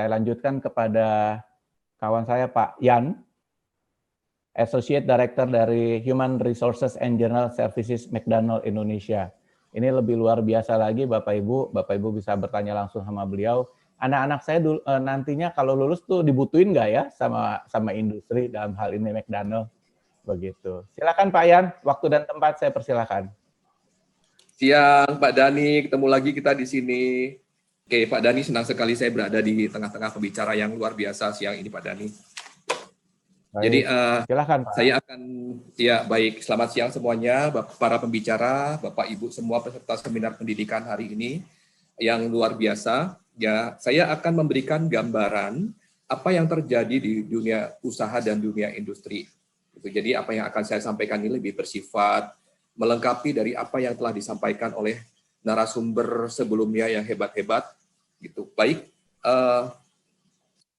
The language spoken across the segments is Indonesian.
Saya lanjutkan kepada kawan saya Pak Yan, Associate Director dari Human Resources and General Services McDonald Indonesia. Ini lebih luar biasa lagi Bapak Ibu bisa bertanya langsung sama beliau. Anak-anak saya nantinya kalau lulus tuh dibutuhin nggak ya sama industri dalam hal ini McDonald? Begitu. Silakan Pak Yan, waktu dan tempat saya persilakan. Siang Pak Dani, ketemu lagi kita di sini. Oke Pak Dani, senang sekali saya berada di tengah-tengah pembicara yang luar biasa siang ini Pak Dani. Baik. Jadi silakan Pak. Saya akan, ya baik, selamat siang semuanya, para pembicara, Bapak Ibu semua peserta seminar pendidikan hari ini yang luar biasa. Ya, saya akan memberikan gambaran apa yang terjadi di dunia usaha dan dunia industri. Jadi apa yang akan saya sampaikan ini lebih bersifat melengkapi dari apa yang telah disampaikan oleh narasumber sebelumnya yang hebat-hebat. Gitu. Baik,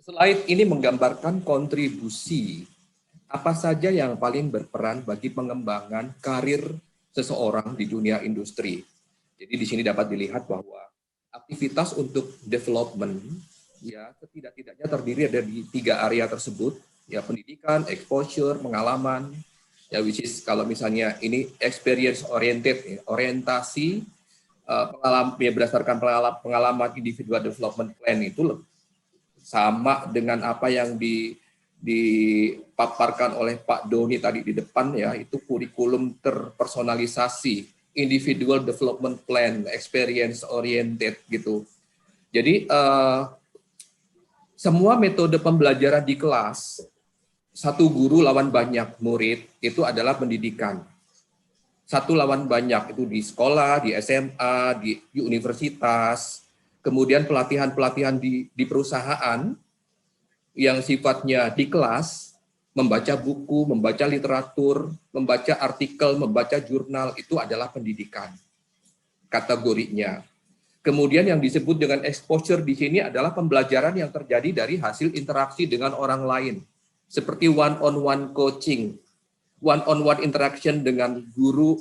slide ini menggambarkan kontribusi apa saja yang paling berperan bagi pengembangan karir seseorang di dunia industri. Jadi di sini dapat dilihat bahwa aktivitas untuk development ya setidak-tidaknya terdiri dari 3 area tersebut, ya pendidikan, exposure, pengalaman, ya which is kalau misalnya ini experience oriented, ya, orientasi pengalaman ya berdasarkan pengalaman individual development plan itu sama dengan apa yang dipaparkan oleh Pak Doni tadi di depan, ya itu kurikulum terpersonalisasi, individual development plan, experience oriented gitu. Jadi semua metode pembelajaran di kelas, satu guru lawan banyak murid, itu adalah pendidikan. Satu lawan banyak, itu di sekolah, di SMA, di universitas, kemudian pelatihan-pelatihan di perusahaan, yang sifatnya di kelas, membaca buku, membaca literatur, membaca artikel, membaca jurnal, itu adalah pendidikan kategorinya. Kemudian yang disebut dengan exposure di sini adalah pembelajaran yang terjadi dari hasil interaksi dengan orang lain, seperti one-on-one coaching, one-on-one interaction dengan guru,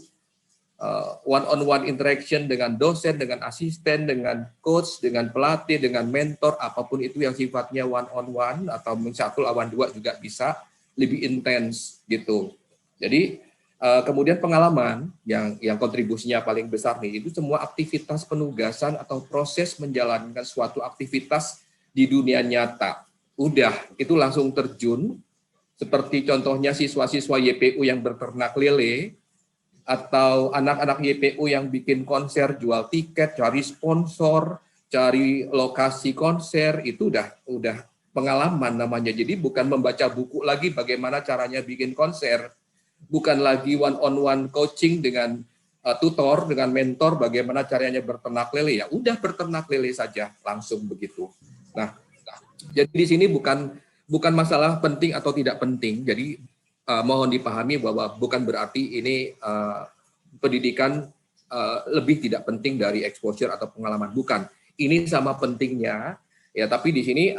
one-on-one interaction dengan dosen, dengan asisten, dengan coach, dengan pelatih, dengan mentor, apapun itu yang sifatnya one-on-one atau 1 lawan 2 juga bisa, lebih intens gitu. Jadi kemudian pengalaman yang kontribusinya paling besar nih, itu semua aktivitas penugasan atau proses menjalankan suatu aktivitas di dunia nyata. Udah, itu langsung terjun, seperti contohnya siswa-siswa YPU yang berternak lele, atau anak-anak YPU yang bikin konser, jual tiket, cari sponsor, cari lokasi konser, itu udah pengalaman namanya. Jadi bukan membaca buku lagi bagaimana caranya bikin konser, bukan lagi one-on-one coaching dengan tutor, dengan mentor bagaimana caranya berternak lele, ya udah berternak lele saja langsung begitu. Nah, jadi di sini bukan masalah penting atau tidak penting. Jadi mohon dipahami bahwa bukan berarti ini pendidikan lebih tidak penting dari exposure atau pengalaman, bukan. Ini sama pentingnya, ya. Tapi di sini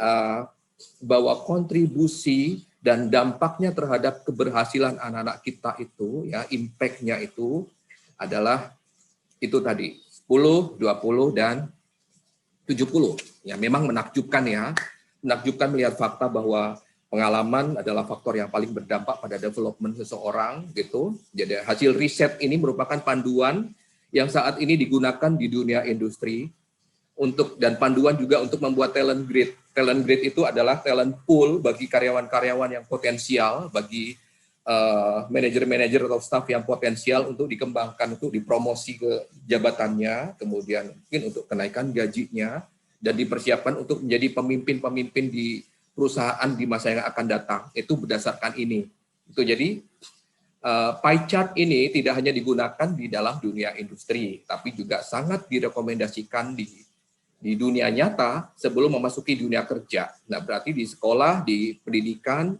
bahwa kontribusi dan dampaknya terhadap keberhasilan anak-anak kita itu, ya impact-nya itu adalah itu tadi 10, 20 dan 70. Ya memang menakjubkan ya. Menakjubkan melihat fakta bahwa pengalaman adalah faktor yang paling berdampak pada development seseorang gitu. Jadi hasil riset ini merupakan panduan yang saat ini digunakan di dunia industri dan panduan juga untuk membuat talent grid. Talent grid itu adalah talent pool bagi karyawan-karyawan yang potensial, bagi manajer-manajer atau staff yang potensial untuk dikembangkan, untuk dipromosi ke jabatannya, kemudian mungkin untuk kenaikan gajinya, dan dipersiapkan untuk menjadi pemimpin-pemimpin di perusahaan di masa yang akan datang. Itu berdasarkan ini. Itu jadi pie chart ini tidak hanya digunakan di dalam dunia industri, tapi juga sangat direkomendasikan di dunia nyata sebelum memasuki dunia kerja. Nah, berarti di sekolah, di pendidikan,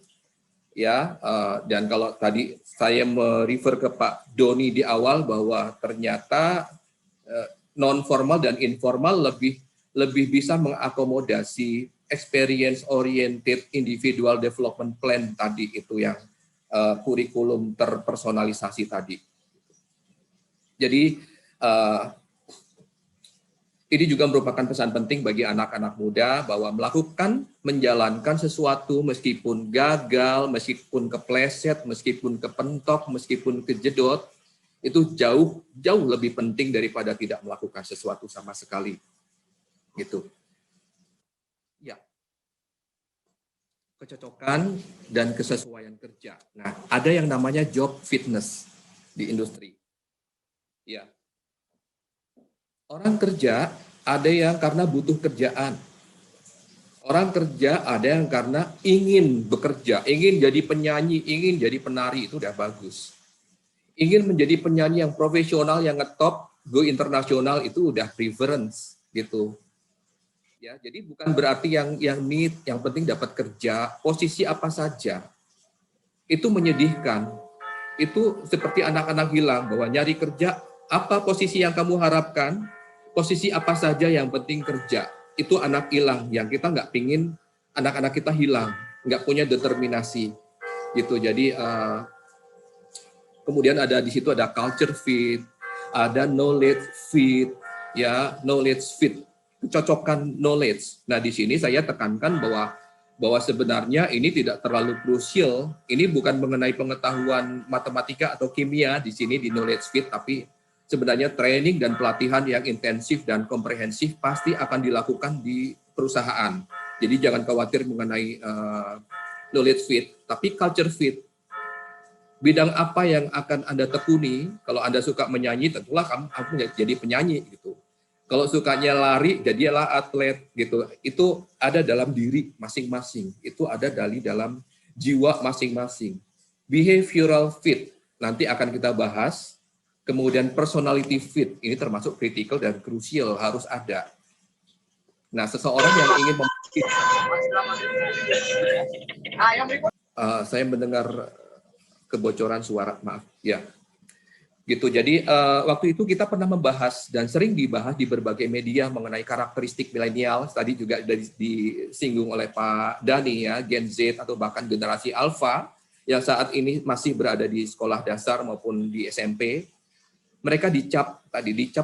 ya. Dan kalau tadi saya merefer ke Pak Doni di awal bahwa ternyata non formal dan informal lebih bisa mengakomodasi experience oriented individual development plan tadi itu yang kurikulum terpersonalisasi tadi. Jadi Ini juga merupakan pesan penting bagi anak-anak muda bahwa menjalankan sesuatu meskipun gagal, meskipun kepleset, meskipun kepentok, meskipun kejedot, itu jauh lebih penting daripada tidak melakukan sesuatu sama sekali. Gitu. Ya. Kecocokan dan kesesuaian kerja. Nah, ada yang namanya job fitness di industri. Ya. Orang kerja ada yang karena butuh kerjaan. Orang kerja ada yang karena ingin bekerja, ingin jadi penyanyi, ingin jadi penari, itu udah bagus. Ingin menjadi penyanyi yang profesional, yang ngetop, go internasional, itu udah preference gitu. Ya, jadi bukan berarti yang need, yang penting dapat kerja, posisi apa saja. Itu menyedihkan. Itu seperti anak-anak bilang bahwa nyari kerja, apa posisi yang kamu harapkan? Posisi apa saja yang penting kerja. Itu anak hilang yang kita nggak pingin anak-anak kita hilang, nggak punya determinasi gitu. Jadi kemudian ada di situ ada culture fit, ada knowledge fit, ya knowledge fit, kecocokan knowledge. Nah di sini saya tekankan bahwa sebenarnya ini tidak terlalu krusial. Ini bukan mengenai pengetahuan matematika atau kimia di sini di knowledge fit, tapi sebenarnya training dan pelatihan yang intensif dan komprehensif pasti akan dilakukan di perusahaan. Jadi jangan khawatir mengenai knowledge fit, tapi culture fit. Bidang apa yang akan Anda tekuni? Kalau Anda suka menyanyi, tentulah kamu jadi penyanyi gitu. Kalau sukanya lari, jadilah atlet gitu. Itu ada dalam diri masing-masing. Itu ada dalam jiwa masing-masing. Behavioral fit nanti akan kita bahas. Kemudian personality fit, ini termasuk kritikal dan krusial, harus ada. Nah, seseorang yang ingin saya mendengar kebocoran suara, maaf. Ya, gitu. Jadi waktu itu kita pernah membahas dan sering dibahas di berbagai media mengenai karakteristik milenial. Tadi juga disinggung oleh Pak Dani ya, Gen Z atau bahkan generasi Alpha yang saat ini masih berada di sekolah dasar maupun di SMP. Mereka dicap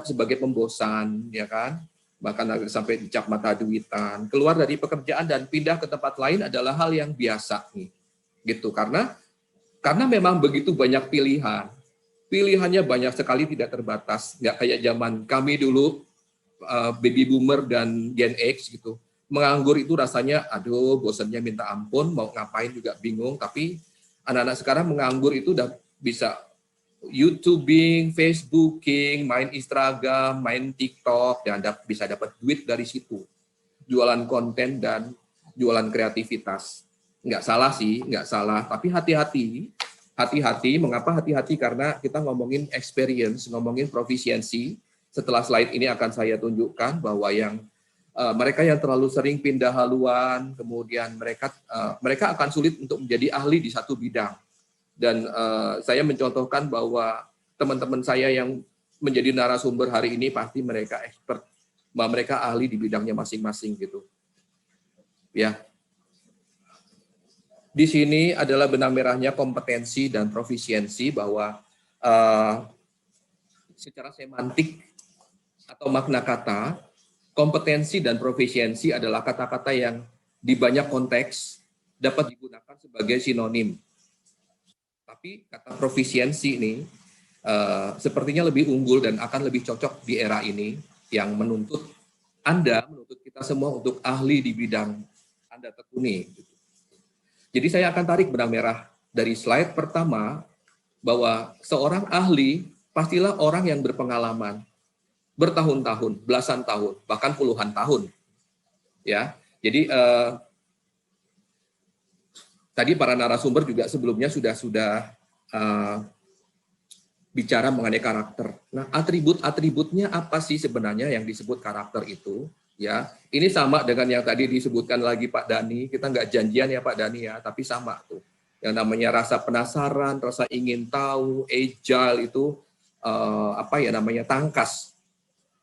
sebagai pembosan, ya kan? Bahkan sampai dicap mata duitan. Keluar dari pekerjaan dan pindah ke tempat lain adalah hal yang biasa nih, gitu. Karena memang begitu banyak pilihan. Pilihannya banyak sekali, tidak terbatas. Nggak kayak zaman kami dulu, baby boomer dan Gen X gitu. Menganggur itu rasanya, aduh, bosannya minta ampun, mau ngapain juga bingung. Tapi anak-anak sekarang menganggur itu udah bisa YouTubing, Facebooking, main Instagram, main TikTok, dan bisa dapat duit dari situ. Jualan konten dan jualan kreativitas. Nggak salah sih, nggak salah. Tapi hati-hati. Mengapa hati-hati? Karena kita ngomongin experience, ngomongin profisiensi. Setelah slide ini akan saya tunjukkan bahwa yang mereka yang terlalu sering pindah haluan, kemudian mereka akan sulit untuk menjadi ahli di satu bidang. Dan saya mencontohkan bahwa teman-teman saya yang menjadi narasumber hari ini pasti mereka expert, mereka ahli di bidangnya masing-masing gitu. Ya. Di sini adalah benang merahnya kompetensi dan profisiensi, bahwa secara semantik atau makna kata, kompetensi dan profisiensi adalah kata-kata yang di banyak konteks dapat digunakan sebagai sinonim. Tapi kata profisiensi ini sepertinya lebih unggul dan akan lebih cocok di era ini yang menuntut kita semua untuk ahli di bidang Anda tekuni. Jadi saya akan tarik benang merah dari slide pertama bahwa seorang ahli pastilah orang yang berpengalaman bertahun-tahun, belasan tahun, bahkan puluhan tahun. Ya, jadi tadi para narasumber juga sebelumnya sudah bicara mengenai karakter. Nah, atribut-atributnya apa sih sebenarnya yang disebut karakter itu? Ya, ini sama dengan yang tadi disebutkan lagi Pak Dani. Kita nggak janjian ya Pak Dani ya, tapi sama tuh. Yang namanya rasa penasaran, rasa ingin tahu, agile itu tangkas.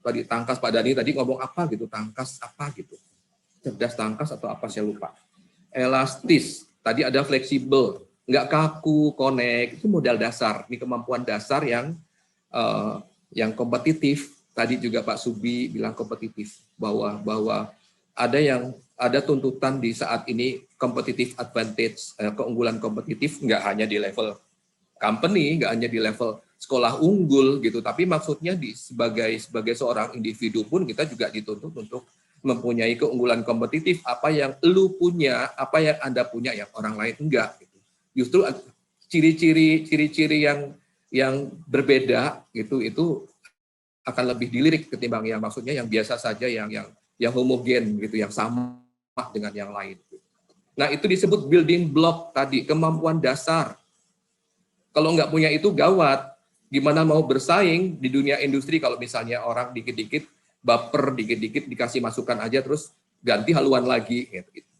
Tadi tangkas Pak Dani tadi ngomong apa gitu, tangkas apa gitu. Cerdas tangkas atau apa saya lupa. Elastis. Tadi ada fleksibel, nggak kaku, connect, itu modal dasar. Ini kemampuan dasar yang kompetitif, tadi juga Pak Subi bilang kompetitif, bahwa ada tuntutan di saat ini competitive advantage, keunggulan kompetitif nggak hanya di level company, nggak hanya di level sekolah unggul gitu, tapi maksudnya sebagai seorang individu pun kita juga dituntut untuk mempunyai keunggulan kompetitif, apa yang lu punya, apa yang Anda punya yang orang lain enggak gitu. Justru ciri-ciri yang berbeda gitu itu akan lebih dilirik ketimbang yang maksudnya yang biasa saja, yang homogen gitu, yang sama dengan yang lain. Nah, itu disebut building block tadi, kemampuan dasar. Kalau nggak punya itu gawat. Gimana mau bersaing di dunia industri kalau misalnya orang dikit-dikit baper, dikit-dikit dikasih masukan aja terus ganti haluan lagi.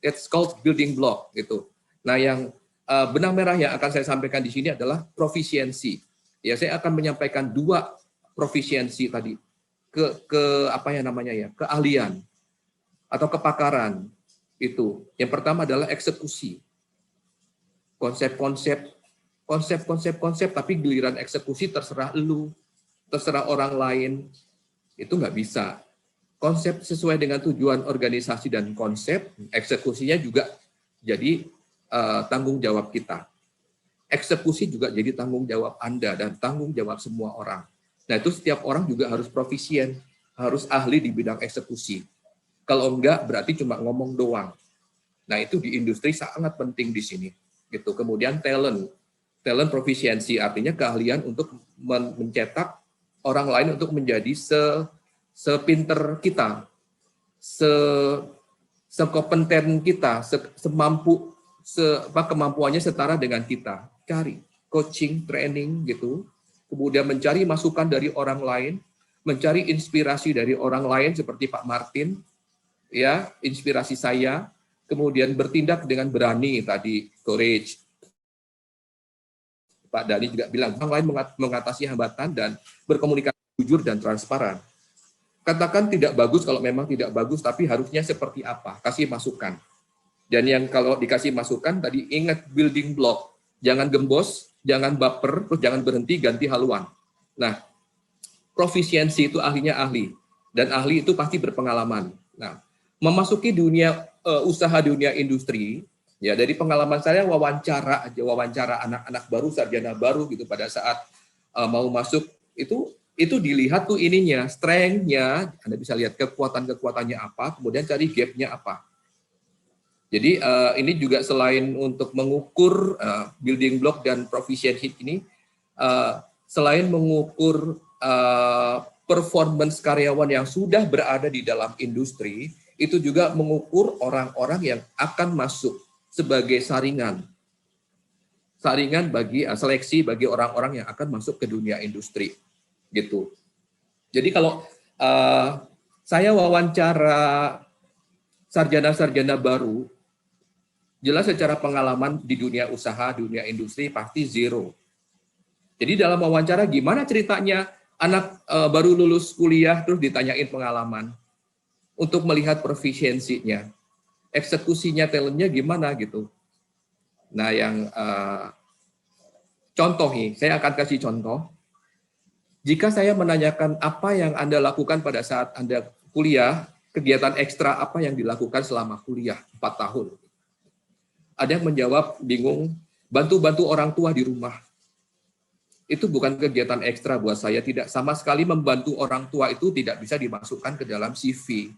It's called building block gitu. Nah, yang benang merah yang akan saya sampaikan di sini adalah profisiensi. Ya, saya akan menyampaikan 2 profisiensi tadi ke apa ya namanya ya, keahlian atau kepakaran itu. Yang pertama adalah eksekusi. Konsep, tapi giliran eksekusi terserah lu, terserah orang lain, itu nggak bisa. Konsep sesuai dengan tujuan organisasi dan konsep, eksekusinya juga jadi tanggung jawab kita. Eksekusi juga jadi tanggung jawab Anda dan tanggung jawab semua orang. Nah, itu setiap orang juga harus profisien, harus ahli di bidang eksekusi. Kalau enggak, berarti cuma ngomong doang. Nah, itu di industri sangat penting di sini. Gitu. Kemudian talent profisiensi artinya keahlian untuk mencetak orang lain untuk menjadi sepinter kita, sekompeten kita, kemampuannya setara dengan kita. Cari coaching, training gitu. Kemudian mencari masukan dari orang lain, mencari inspirasi dari orang lain seperti Pak Martin, ya, inspirasi saya, kemudian bertindak dengan berani tadi, courage. Pak Dhani juga bilang, orang lain mengatasi hambatan dan berkomunikasi jujur dan transparan. Katakan tidak bagus kalau memang tidak bagus, tapi harusnya seperti apa? Kasih masukan. Dan yang kalau dikasih masukan, tadi ingat building block. Jangan gembos, jangan baper, terus jangan berhenti, ganti haluan. Nah, profisiensi itu ahlinya ahli. Dan ahli itu pasti berpengalaman. Nah, memasuki dunia usaha, dunia industri, ya, dari pengalaman saya wawancara anak-anak baru, sarjana baru gitu pada saat mau masuk itu dilihat tuh ininya, strength-nya, Anda bisa lihat kekuatannya apa, kemudian cari gap-nya apa. Jadi ini juga selain untuk mengukur building block dan proficiency ini, selain mengukur performance karyawan yang sudah berada di dalam industri, itu juga mengukur orang-orang yang akan masuk sebagai saringan bagi seleksi bagi orang-orang yang akan masuk ke dunia industri gitu. Jadi kalau saya wawancara sarjana-sarjana baru, jelas secara pengalaman di dunia usaha, dunia industri pasti zero. Jadi dalam wawancara gimana ceritanya anak baru lulus kuliah terus ditanyain pengalaman untuk melihat profisiensinya. Eksekusinya, talentnya gimana gitu. Nah, yang contoh nih, saya akan kasih contoh. Jika saya menanyakan apa yang Anda lakukan pada saat Anda kuliah, kegiatan ekstra apa yang dilakukan selama kuliah 4 tahun. Ada yang menjawab bingung, bantu-bantu orang tua di rumah. Itu bukan kegiatan ekstra buat saya, tidak sama sekali membantu orang tua itu tidak bisa dimasukkan ke dalam CV.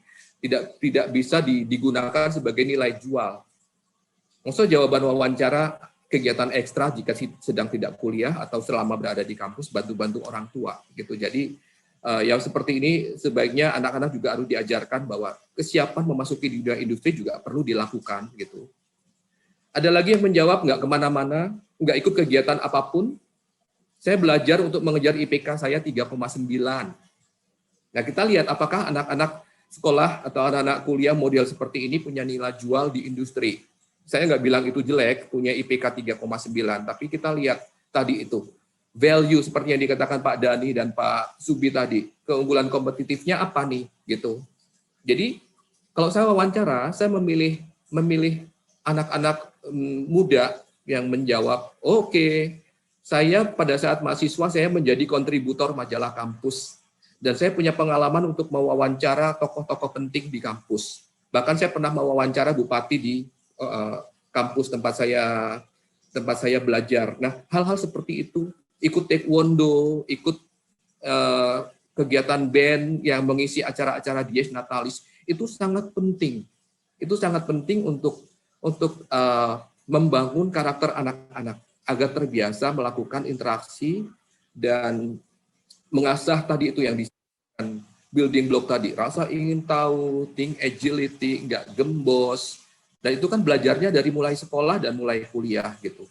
Tidak bisa digunakan sebagai nilai jual. Maksudnya jawaban wawancara kegiatan ekstra jika sedang tidak kuliah atau selama berada di kampus bantu-bantu orang tua gitu. Jadi yang seperti ini sebaiknya anak-anak juga harus diajarkan bahwa kesiapan memasuki dunia industri juga perlu dilakukan gitu. Ada lagi yang menjawab nggak kemana-mana, nggak ikut kegiatan apapun. Saya belajar untuk mengejar IPK saya 3,9. Nah, kita lihat apakah anak-anak sekolah atau anak-anak kuliah model seperti ini punya nilai jual di industri. Saya nggak bilang itu jelek, punya IPK 3,9, tapi kita lihat tadi itu, value seperti yang dikatakan Pak Dhani dan Pak Subi tadi, keunggulan kompetitifnya apa nih, gitu. Jadi, kalau saya wawancara, saya memilih anak-anak muda yang menjawab, oke, saya pada saat mahasiswa, saya menjadi kontributor majalah kampus. Dan saya punya pengalaman untuk mewawancara tokoh-tokoh penting di kampus. Bahkan saya pernah mewawancara bupati di kampus tempat saya belajar. Nah, hal-hal seperti itu, ikut taekwondo, ikut kegiatan band yang mengisi acara-acara dies natalis, itu sangat penting. Itu sangat penting untuk membangun karakter anak-anak agar terbiasa melakukan interaksi dan mengasah tadi itu yang disebutkan building block tadi, rasa ingin tahu, think agility, nggak gembos, dan itu kan belajarnya dari mulai sekolah dan mulai kuliah gitu.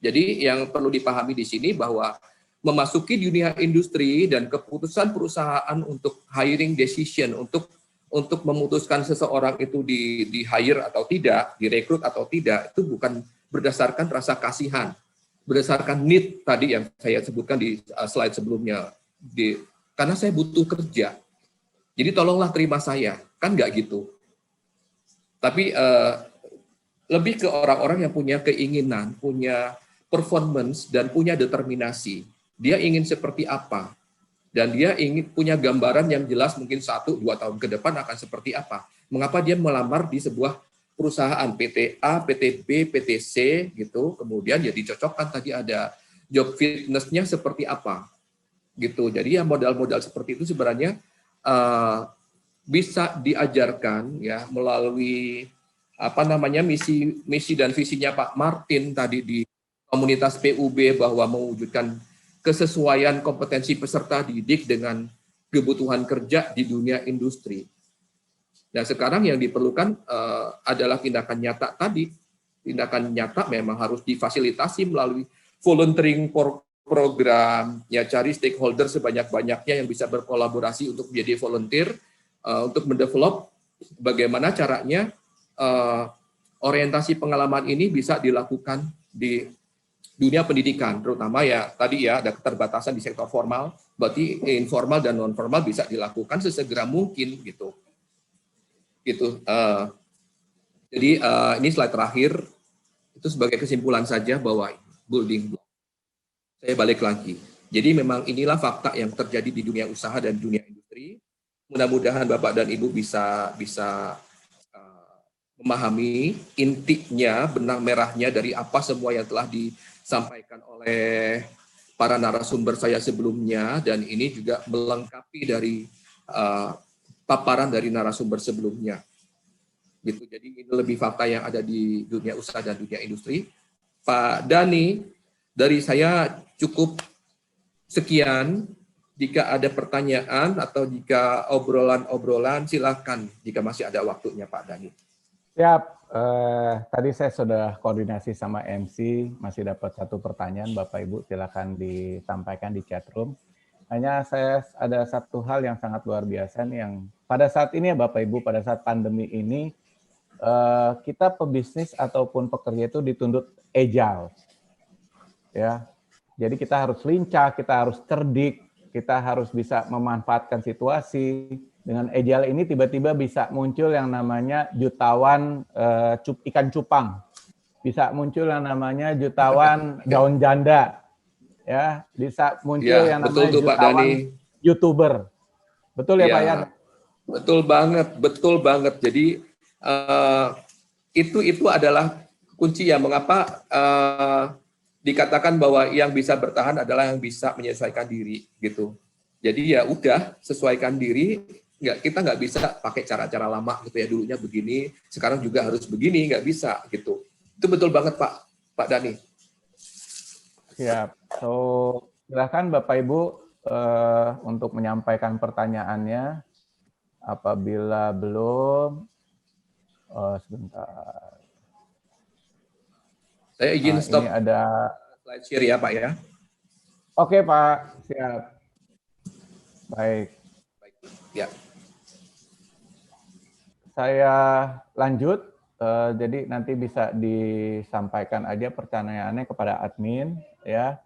Jadi yang perlu dipahami di sini bahwa memasuki dunia industri dan keputusan perusahaan untuk hiring decision, untuk memutuskan seseorang itu di hire atau tidak, direkrut atau tidak, itu bukan berdasarkan rasa kasihan, berdasarkan need tadi yang saya sebutkan di slide sebelumnya, karena saya butuh kerja, jadi tolonglah terima saya, kan nggak gitu. Tapi lebih ke orang-orang yang punya keinginan, punya performance, dan punya determinasi. Dia ingin seperti apa, dan dia ingin punya gambaran yang jelas mungkin 1-2 tahun ke depan akan seperti apa. Mengapa dia melamar di sebuah perusahaan PT A, PT B, PT C gitu, kemudian ya dicocokkan tadi ada job fitness-nya seperti apa gitu. Jadi ya modal-modal seperti itu sebenarnya bisa diajarkan ya melalui misi dan visinya Pak Martin tadi di komunitas PUB bahwa mewujudkan kesesuaian kompetensi peserta didik dengan kebutuhan kerja di dunia industri. Nah, sekarang yang diperlukan adalah tindakan nyata tadi. Tindakan nyata memang harus difasilitasi melalui volunteering program, ya cari stakeholder sebanyak-banyaknya yang bisa berkolaborasi untuk menjadi volunteer, untuk mendevelop bagaimana caranya orientasi pengalaman ini bisa dilakukan di dunia pendidikan, terutama ya tadi ya ada keterbatasan di sektor formal, berarti informal dan non formal bisa dilakukan sesegera mungkin gitu. Jadi ini slide terakhir itu sebagai kesimpulan saja bahwa building block. Saya balik lagi. Jadi memang inilah fakta yang terjadi di dunia usaha dan dunia industri. Mudah-mudahan Bapak dan Ibu bisa memahami intinya, benang merahnya dari apa semua yang telah disampaikan oleh para narasumber saya sebelumnya, dan ini juga melengkapi dari paparan dari narasumber sebelumnya. Gitu. Jadi ini lebih fakta yang ada di dunia usaha dan dunia industri. Pak Dhani, dari saya cukup sekian. Jika ada pertanyaan atau jika obrolan-obrolan, silakan jika masih ada waktunya Pak Dhani. Siap. Tadi saya sudah koordinasi sama MC, masih dapat 1 pertanyaan, Bapak Ibu silakan disampaikan di chat room. Hanya saya ada 1 hal yang sangat luar biasa nih, yang pada saat ini ya Bapak Ibu, pada saat pandemi ini, kita pebisnis ataupun pekerja itu dituntut agile. Ya. Jadi kita harus lincah, kita harus cerdik, kita harus bisa memanfaatkan situasi. Dengan agile ini tiba-tiba bisa muncul yang namanya jutawan ikan cupang. Bisa muncul yang namanya jutawan daun janda. Ya, bisa muncul ya, yang namanya tuh, jutawan YouTuber. Betul ya Pak Yan? Betul banget. Jadi itu adalah kunci ya mengapa dikatakan bahwa yang bisa bertahan adalah yang bisa menyesuaikan diri gitu. Jadi ya udah sesuaikan diri, kita nggak bisa pakai cara-cara lama gitu ya, dulunya begini, sekarang juga harus begini, nggak bisa gitu. Itu betul banget Pak Dhani. Siap. So silakan Bapak Ibu untuk menyampaikan pertanyaannya. Apabila belum, sebentar. Saya izin stop. Ini ada slide share ya Pak ya. Oke Pak, siap. Baik. Ya. Saya lanjut. Jadi nanti bisa disampaikan aja pertanyaannya kepada admin ya.